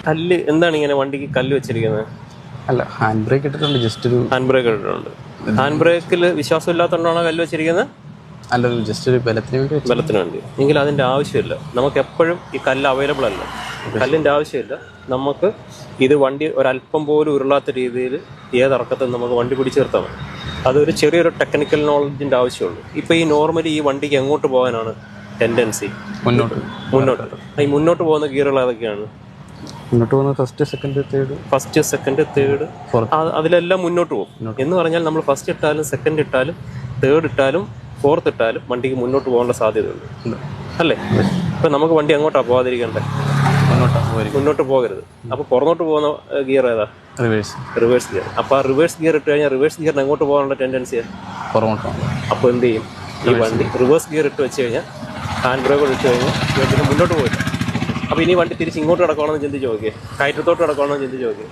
കല്ല് എന്താണ് ഇങ്ങനെ വണ്ടിക്ക് കല്ല് വെച്ചിരിക്കുന്നത്? അല്ല, ഹാൻഡ് ബ്രേക്ക് ഇട്ടിട്ടുണ്ട്. ജസ്റ്റ് ഒരു ഹാൻഡ് ബ്രേക്ക് ഇട്ടിട്ടുണ്ട്. ഹാൻഡ് ബ്രേക്കിൽ വിശ്വാസം ഇല്ലാത്തതുകൊണ്ടാണോ കല്ല് വെച്ചിരിക്കുന്നത്? അല്ല, ജസ്റ്റ് ഒരു ബലത്തിന് വേണ്ടി. ബലത്തിന് വേണ്ടി. എങ്കിൽ അതിൻ്റെ ആവശ്യമില്ല. നമുക്ക് എപ്പോഴും ഈ കല്ല് അവൈലബിൾ അല്ല. കല്ലിൻ്റെ ആവശ്യമില്ല. നമുക്ക് ഇത് വണ്ടി ഒരല്പം പോലും ഉരുളാത്ത രീതിയിൽ ഏതിറക്കത്തും നമുക്ക് വണ്ടി പിടിച്ച് നിർത്താൻ മതി. അതൊരു ചെറിയൊരു ടെക്നിക്കൽ നോളജിൻ്റെ ആവശ്യമുള്ളൂ. ഇപ്പോൾ ഈ നോർമലി ഈ വണ്ടിക്ക് എങ്ങോട്ട് പോകാനാണ് ടെൻഡൻസി? മുന്നോട്ട്. ഈ മുന്നോട്ട് പോകുന്ന ഗിയറുകൾ ഏതൊക്കെയാണ്? മുന്നോട്ട് പോകുന്ന ഫസ്റ്റ്, സെക്കൻഡ്, തേർഡ്, അതിലെല്ലാം മുന്നോട്ട് പോകും. എന്ന് പറഞ്ഞാൽ നമ്മൾ ഫസ്റ്റ് ഇട്ടാലും സെക്കൻഡ് ഇട്ടാലും തേർഡ് ഇട്ടാലും ഫോർത്ത് ഇട്ടാലും വണ്ടിക്ക് മുന്നോട്ട് പോകാനുള്ള സാധ്യതയുണ്ട് അല്ലേ? ഇപ്പം നമുക്ക് വണ്ടി അങ്ങോട്ടാണ് പോകാതിരിക്കേണ്ടത്? മുന്നോട്ട് പോകരുത്. അപ്പോൾ പുറന്നോട്ട് പോകുന്ന ഗിയർ ഏതാ? Reverse gear. അപ്പോൾ ആ റിവേഴ്സ് ഗിയർ ഇട്ട് കഴിഞ്ഞാൽ റിവേഴ്സ് ഗിയറിന് എങ്ങോട്ട് പോകാനുള്ള ടെൻഡൻസിയാണ്? അപ്പോൾ എന്ത് ചെയ്യും? ഈ വണ്ടി റിവേഴ്സ് ഗിയർ ഇട്ട് വെച്ച് കഴിഞ്ഞാൽ ഹാൻഡ് ബ്രേക്ക് ഇട്ട് കഴിഞ്ഞാൽ പിന്നെ മുന്നോട്ട് പോകില്ല. അപ്പോൾ ഇനി വണ്ടി തിരിച്ച് ഇങ്ങോട്ട് കിടക്കണമെന്ന് ചിന്തിച്ച് നോക്കിയേ, കയറ്റത്തോട്ട് കിടക്കണമെന്ന് ചിന്തിച്ച് നോക്കിയേ.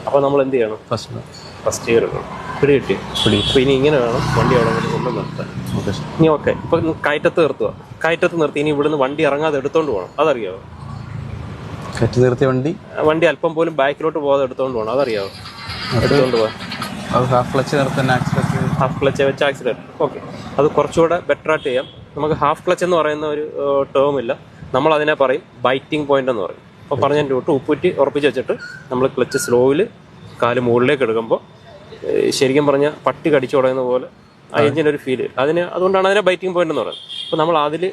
അപ്പോൾ നമ്മൾ എന്ത് ചെയ്യണം? ഫസ്റ്റ് ഗിയർ ഇടണം. പിടി കിട്ടി. അപ്പോൾ ഇനി ഇങ്ങനെ വേണം വണ്ടി അവിടെ കൊണ്ട് നിർത്താൻ. ഇനി ഓക്കെ, ഇപ്പം കയറ്റത്ത് നിർത്തുക. കയറ്റത്ത് നിർത്തി ഇനി ഇവിടുന്ന് വണ്ടി ഇറങ്ങാതെ എടുത്തോണ്ട് പോകണം. അതറിയാമോ? കയറ്റി നിർത്തിയ വണ്ടി അല്പം പോലും ബാക്കിലോട്ട് പോകാതെ എടുത്തോണ്ട് പോകണം. അതറിയാമോ? എടുത്തോണ്ട് പോകാം. ഹാഫ് ക്ലച്ച് വെച്ച് ആക്സിലേറ്റർ. ഓക്കെ, അത് കുറച്ചുകൂടെ ബെറ്ററായിട്ട് ചെയ്യാം. നമുക്ക് ഹാഫ് ക്ലച്ച് എന്ന് പറയുന്ന ഒരു ടേം ഇല്ല. നമ്മൾ അതിനെ പറയും ബൈറ്റിംഗ് പോയിന്റ് എന്ന് പറയും. അപ്പോൾ പറഞ്ഞതിൻ്റെ തൊട്ട് ഉപ്പുറ്റി ഉറപ്പിച്ച് വെച്ചിട്ട് നമ്മൾ ക്ലച്ച് സ്ലോയിൽ കാല് മുകളിലേക്ക് എടുക്കുമ്പോൾ ശരിക്കും പറഞ്ഞാൽ പട്ടി കടിച്ചു തുടങ്ങുന്ന പോലെ ആ എഞ്ചിനൊരു ഫീല്. അതുകൊണ്ടാണ് അതിനെ ബൈറ്റിംഗ് പോയിന്റ് എന്ന് പറയുന്നത്. അപ്പോൾ നമ്മൾ അതിൽ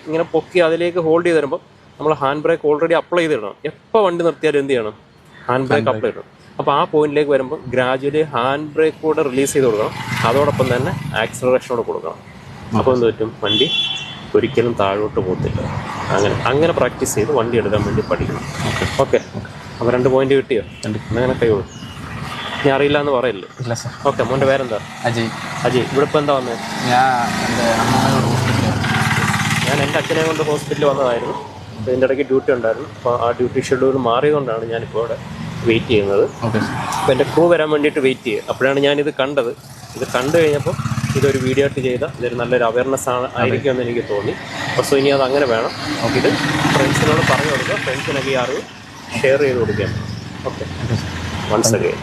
ഇങ്ങനെ പൊക്കി അതിലേക്ക് ഹോൾഡ് ചെയ്ത് തരുമ്പോൾ നമ്മൾ ഹാൻഡ് ബ്രേക്ക് ഓൾറെഡി അപ്ലൈ ചെയ്തിടണം. എപ്പോൾ വണ്ടി നിർത്തിയാലും എന്ത് ചെയ്യണം? ഹാൻഡ് ബ്രേക്ക് അപ്ലൈ ചെയ്യണം. അപ്പോൾ ആ പോയിന്റിലേക്ക് വരുമ്പോൾ ഗ്രാജുവലി ഹാൻഡ് ബ്രേക്ക് കൂടെ റിലീസ് ചെയ്ത് കൊടുക്കണം. അതോടൊപ്പം തന്നെ ആക്സിലറേഷനോട് കൊടുക്കണം. അപ്പോൾ എന്ത് പറ്റും? വണ്ടി ഒരിക്കലും താഴോട്ട് പോകത്തില്ല. അങ്ങനെ പ്രാക്ടീസ് ചെയ്ത് വണ്ടി എടുക്കാൻ വേണ്ടി പഠിക്കണം. ഓക്കെ, അപ്പോൾ 2 പോയിന്റ് കിട്ടിയോ? അങ്ങനെ കൈകൊള്ളു. ഞാൻ അറിയില്ല എന്ന് പറയല്ലേ? ഓക്കെ, മോൻ്റെ പേരെന്താ? അജയ്. ഇവിടെ ഇപ്പോൾ എന്താ വന്നത്? ഞാൻ എൻ്റെ അച്ഛനെ കൊണ്ട് ഹോസ്പിറ്റലിൽ വന്നതായിരുന്നു. അപ്പോൾ ഇതിൻ്റെ ഇടയ്ക്ക് ഡ്യൂട്ടി ഉണ്ടായിരുന്നു. അപ്പോൾ ആ ഡ്യൂട്ടി ഷെഡ്യൂൾ മാറിയതുകൊണ്ടാണ് ഞാനിപ്പോൾ ഇവിടെ വെയിറ്റ് ചെയ്യുന്നത്. അപ്പോൾ എൻ്റെ ക്രൂ വരാൻ വേണ്ടിയിട്ട് വെയിറ്റ് ചെയ്യുക. അപ്പോഴാണ് ഞാനിത് കണ്ടത്. ഇത് കണ്ടു കഴിഞ്ഞപ്പോൾ ഇതൊരു വീഡിയോ ആയിട്ട് ചെയ്താൽ ഇതൊരു നല്ലൊരു അവയർനെസ് ആയിരിക്കുമെന്ന് എനിക്ക് തോന്നി. അപ്പോൾ സോ ഇനി അത് അങ്ങനെ വേണം. ഇത് ഫ്രണ്ട്സിനോട് പറഞ്ഞു കൊടുക്കുക. ഫ്രണ്ട്സിനൊക്കെ ഈ അറിവ് ഷെയർ ചെയ്ത് കൊടുക്കുകയാണ്. Okay, once again.